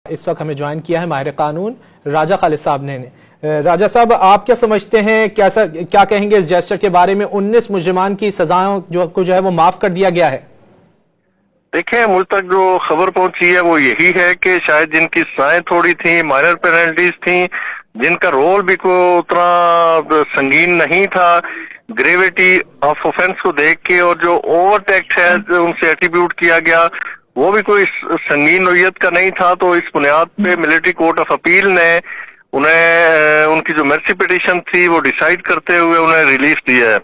اس وقت ہمیں جوائن کیا ہے ماہر قانون راجہ خالد صاحب نے۔ راجہ صاحب، آپ کیا سمجھتے ہیں، کیا کہیں گے اس جیسچر کے بارے میں؟ 19 مجرمان کی سزاؤں جو ہے وہ معاف کر دیا گیا ہے۔ دیکھیں، مجھ تک جو خبر پہنچی ہے وہ یہی ہے کہ شاید جن کی سزائیں تھوڑی تھیں، مائنر پینلٹیز تھیں، جن کا رول بھی کوئی اتنا سنگین نہیں تھا، گریویٹی آف اوفینس کو دیکھ کے، اور جو اوور ٹیکٹ ہے ان سے ایٹریبیوٹ کیا گیا وہ بھی کوئی سنگین نوعیت کا نہیں تھا، تو اس بنیاد پہ ملٹری کورٹ آف اپیل نے انہیں ان کی جو مرسی پٹیشن تھی وہ ڈیسائیڈ کرتے ہوئے انہیں ریلیف دیا ہے۔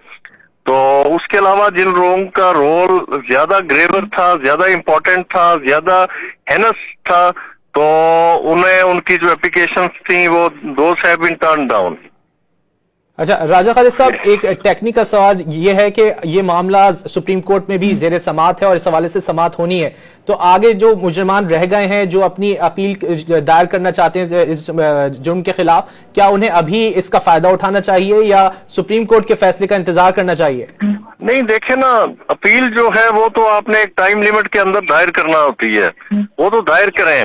تو اس کے علاوہ جن لوگوں کا رول زیادہ گریور تھا، زیادہ امپورٹنٹ تھا، زیادہ ہینس تھا، تو انہیں ان کی جو اپلیکیشنز تھیں وہ those have been turn down. اچھا راجہ خالد صاحب، ایک ٹیکنیکل سوال یہ ہے کہ یہ معاملہ سپریم کورٹ میں بھی زیر سماعت ہے اور اس حوالے سے سماعت ہونی ہے، تو آگے جو مجرمان رہ گئے ہیں جو اپنی اپیل دائر کرنا چاہتے ہیں اس جرم کے خلاف، کیا انہیں ابھی اس کا فائدہ اٹھانا چاہیے یا سپریم کورٹ کے فیصلے کا انتظار کرنا چاہیے؟ نہیں، دیکھیں نا، اپیل جو ہے وہ تو آپ نے ایک ٹائم لیمٹ کے اندر دائر کرنا ہوتی ہے، وہ تو دائر کریں۔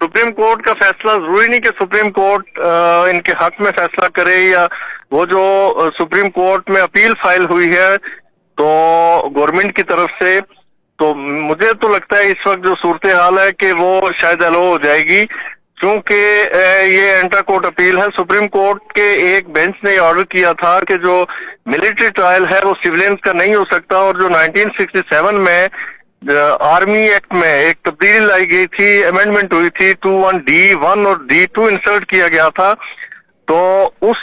سپریم کورٹ کا فیصلہ ضروری نہیں کہ سپریم کورٹ ان کے حق میں فیصلہ کرے، یا وہ جو سپریم کورٹ میں اپیل فائل ہوئی ہے تو گورنمنٹ کی طرف سے، تو مجھے تو لگتا ہے اس وقت جو صورتحال ہے کہ وہ شاید الو ہو جائے گی، کیونکہ یہ انٹر کورٹ اپیل ہے۔ سپریم کورٹ کے ایک بینچ نے آرڈر کیا تھا کہ جو ملٹری ٹرائل ہے وہ سیولینز کا نہیں ہو سکتا، اور جو 1967 میں آرمی ایکٹ میں ایک تبدیلی لائی گئی تھی، امینڈمنٹ ہوئی تھی، 21D1 اور D2 انسرٹ کیا گیا تھا، تو اس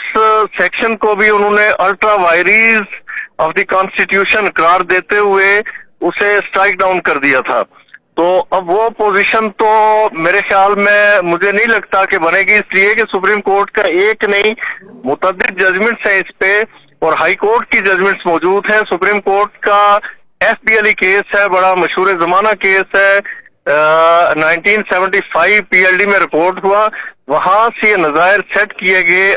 سیکشن کو بھی انہوں نے ultra vires of the constitution قرار دیتے ہوئے اسے اسٹرائک ڈاؤن کر دیا تھا۔ تو اب وہ پوزیشن تو میرے خیال میں مجھے نہیں لگتا کہ بنے گی، اس لیے کہ سپریم کورٹ کا ایک نہیں متعدد ججمنٹس ہیں اس پہ، اور ہائی کورٹ کی ججمنٹس موجود ہیں۔ سپریم کورٹ کا FBLE کیس ہے، بڑا مشہور زمانہ کیس ہے، 1975 PLD میں رپورٹ ہوا، وہاں سے یہ نظائر سیٹ کیے گئے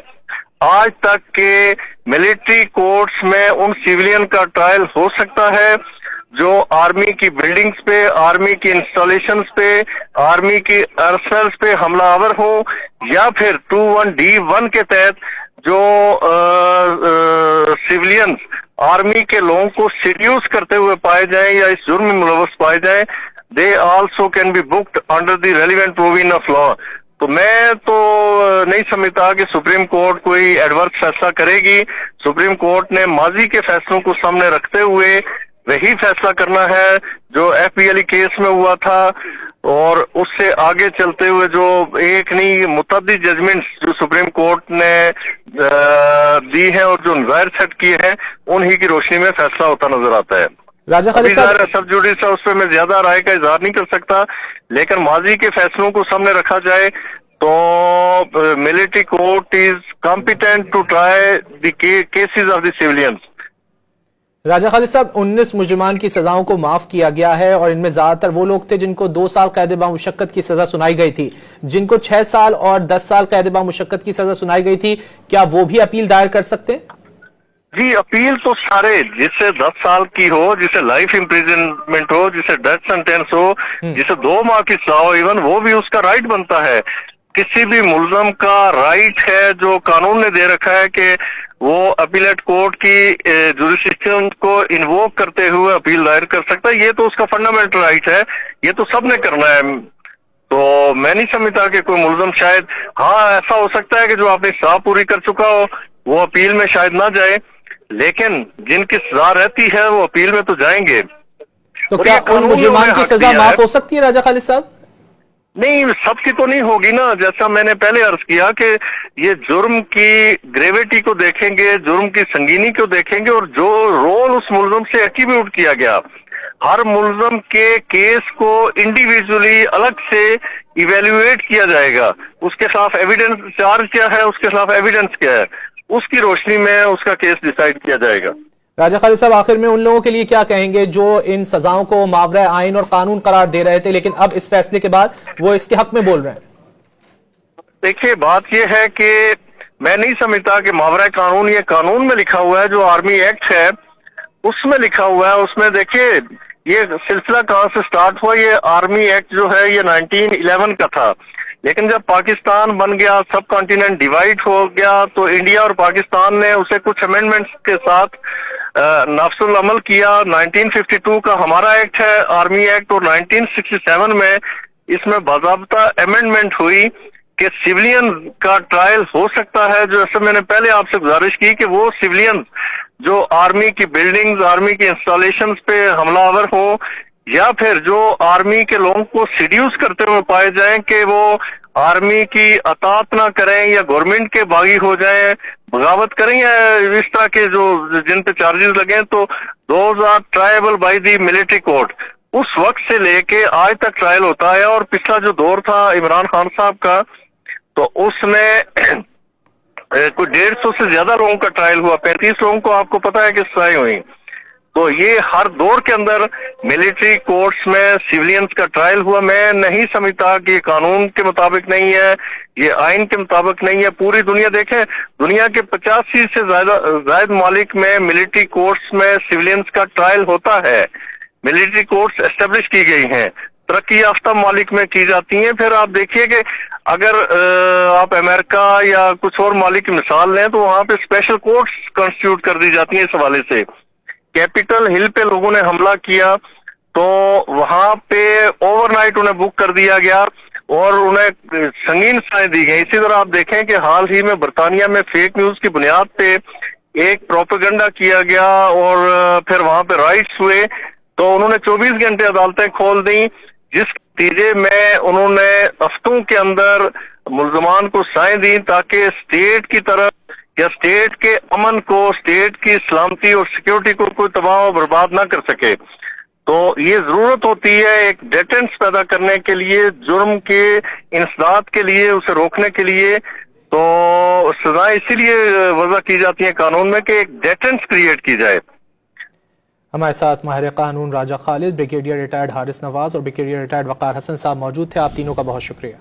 آج تک کہ ملٹری کورٹس میں ان سیولین کا ٹرائل ہو سکتا ہے جو آرمی کی بلڈنگز پہ، آرمی کی انسٹالیشنز پہ، آرمی کی ارسنلز پہ حملہ آور ہوں، یا پھر 21D1 کے تحت جو سیولینز آرمی کے لوگوں کو سیڈیوس کرتے ہوئے پائے جائیں یا اس جرم میں ملوث پائے جائیں، they also can be booked under the relevant provision of law۔ تو میں تو نہیں سمجھتا کہ سپریم کورٹ کوئی ایڈورس فیصلہ کرے گی۔ سپریم کورٹ نے ماضی کے فیصلوں کو سامنے رکھتے ہوئے وہی فیصلہ کرنا ہے جو FBLE کیس میں ہوا تھا، اور اس سے آگے چلتے ہوئے جو ایک نہیں متعدد ججمنٹس جو سپریم کورٹ نے دی ہیں اور جو نظائر سیٹ کیے ہیں، انہی کی روشنی میں فیصلہ ہوتا نظر آتا ہے۔ راجہ خالد صاحب، سب جوڈیس ہے، اس پہ میں زیادہ رائے کا اظہار نہیں کر سکتا، لیکن ماضی کے فیصلوں کو سامنے رکھا جائے تو military court is competent to try the cases of the civilians. Raja Khalid صاحب، 19 مجرمان کی سزاؤں کو معاف کیا گیا ہے، اور ان میں زیادہ تر وہ لوگ تھے جن کو 2 سال قید بامشقت کی سزا سنائی گئی تھی، جن کو 6 سال اور 10 سال قید بامشقت کی سزا سنائی گئی تھی، کیا وہ بھی اپیل دائر کر سکتے ہیں؟ جی، اپیل تو سارے، جسے 10 سال کی ہو، جسے لائف امپریزنمنٹ ہو، جسے ڈیتھ سینٹینس ہو، جسے 2 ماہ کی سزا ہو، ایون وہ بھی اس کا رائٹ بنتا ہے۔ کسی بھی ملزم کا رائٹ ہے جو قانون نے دے رکھا ہے کہ وہ اپیلیٹ کورٹ کی جوریسڈکشن کو انووک کرتے ہوئے اپیل دائر کر سکتا ہے، یہ تو اس کا فنڈامنٹل رائٹ ہے، یہ تو سب نے کرنا ہے۔ تو میں نہیں سمجھتا کہ کوئی ملزم، شاید ہاں ایسا ہو سکتا ہے کہ جو اپنی سزا پوری کر چکا ہو وہ اپیل میں شاید نہ جائے، لیکن جن کی سزا رہتی ہے وہ اپیل میں تو جائیں گے۔ تو کیا ان مجرمان کی سزا معاف ہو سکتی ہے راجہ خالد صاحب؟ نہیں، سب کی تو نہیں ہوگی نا، جیسا میں نے پہلے عرض کیا کہ یہ جرم کی گریویٹی کو دیکھیں گے، جرم کی سنگینی کو دیکھیں گے، اور جو رول اس ملزم سے ایٹریبیوٹ کیا گیا، ہر ملزم کے کیس کو انڈیویجولی الگ سے ایویلویٹ کیا جائے گا، اس کے خلاف ایویڈنس چارج کیا ہے، اس کے خلاف ایویڈنس کیا ہے، اس کی روشنی میں اس کا کیس ڈیسائیڈ کیا جائے گا۔ راجہ خالد صاحب، آخر میں ان لوگوں کے لیے کیا کہیں گے جو ان سزاؤں کو ماورائے آئین اور قانون قرار دے رہے تھے لیکن اب اس فیصلے کے بعد وہ اس کے حق میں بول رہے ہیں؟ دیکھیے، بات یہ ہے کہ میں نہیں سمجھتا کہ ماورائے قانون، یہ قانون میں لکھا ہوا ہے، جو آرمی ایکٹ ہے اس میں لکھا ہوا ہے، اس میں دیکھیے یہ سلسلہ کہاں سے سٹارٹ ہوا۔ یہ آرمی ایکٹ جو ہے یہ 1911 کا تھا، لیکن جب پاکستان بن گیا، سب کانٹیننٹ ڈیوائڈ ہو گیا، تو انڈیا اور پاکستان نے اسے کچھ امینڈمنٹس کے ساتھ نافذ العمل کیا۔ 1952 کا ہمارا ایکٹ ہے، آرمی ایکٹ، اور 1967 میں اس میں باضابطہ امینڈمنٹ ہوئی کہ سیولین کا ٹرائل ہو سکتا ہے۔ جو ایسے میں نے پہلے آپ سے گزارش کی کہ وہ سیولین جو آرمی کی بلڈنگز، آرمی کی انسٹالیشنز پہ حملہ آور ہو، یا پھر جو آرمی کے لوگوں کو سیڈیوس کرتے ہوئے پائے جائیں کہ وہ آرمی کی اطاعت نہ کریں یا گورنمنٹ کے باغی ہو جائیں، بغاوت کریں، یا اس طرح کے جو جن پہ چارجز لگیں، تو those are triable by the military court. اس وقت سے لے کے آج تک ٹرائل ہوتا ہے، اور پچھلا جو دور تھا عمران خان صاحب کا، تو اس میں کوئی 150 سے زیادہ لوگوں کا ٹرائل ہوا، 35 لوگوں کو آپ کو پتا ہے کہ سزائیں ہوئی۔ تو یہ ہر دور کے اندر ملٹری کورٹس میں سیولینز کا ٹرائل ہوا۔ میں نہیں سمجھتا کہ یہ قانون کے مطابق نہیں ہے، یہ آئین کے مطابق نہیں ہے۔ پوری دنیا دیکھیں، دنیا کے 85 سے زائد ممالک میں ملٹری کورٹس میں سیولینز کا ٹرائل ہوتا ہے، ملٹری کورٹس اسٹیبلش کی گئی ہیں، ترقی یافتہ ممالک میں کی جاتی ہیں۔ پھر آپ دیکھیے کہ اگر آپ امریکہ یا کچھ اور ممالک کی مثال لیں تو وہاں پہ اسپیشل کورٹس کانسٹیٹیوٹ کر دی جاتی ہیں۔ اس حوالے سے کیپٹل ہل پہ لوگوں نے حملہ کیا تو وہاں پہ اوور نائٹ انہیں بک کر دیا گیا اور انہیں سنگین سزائیں دی گئی۔ اسی طرح آپ دیکھیں کہ حال ہی میں برطانیہ میں فیک نیوز کی بنیاد پہ ایک پروپیگنڈا کیا گیا اور پھر وہاں پہ رائٹس ہوئے، تو انہوں نے 24 گھنٹے عدالتیں کھول دیں، جس نتیجے میں انہوں نے ہفتوں کے اندر ملزمان کو سزائیں دیں تاکہ اسٹیٹ کی طرف یا اسٹیٹ کے امن کو، اسٹیٹ کی سلامتی اور سیکیورٹی کو کوئی تباہ و برباد نہ کر سکے۔ تو یہ ضرورت ہوتی ہے ایک ڈیٹنس پیدا کرنے کے لیے، جرم کے انسداد کے لیے، اسے روکنے کے لیے۔ تو سزائیں اسی لیے وضع کی جاتی ہیں قانون میں کہ ایک ڈیٹنس کریٹ کی جائے۔ ہمارے ساتھ ماہر قانون راجہ خالد، بریگیڈیئر ریٹائرڈ حارث نواز اور بریگیڈیئر ریٹائرڈ وقار حسن صاحب موجود تھے۔ آپ تینوں کا بہت شکریہ۔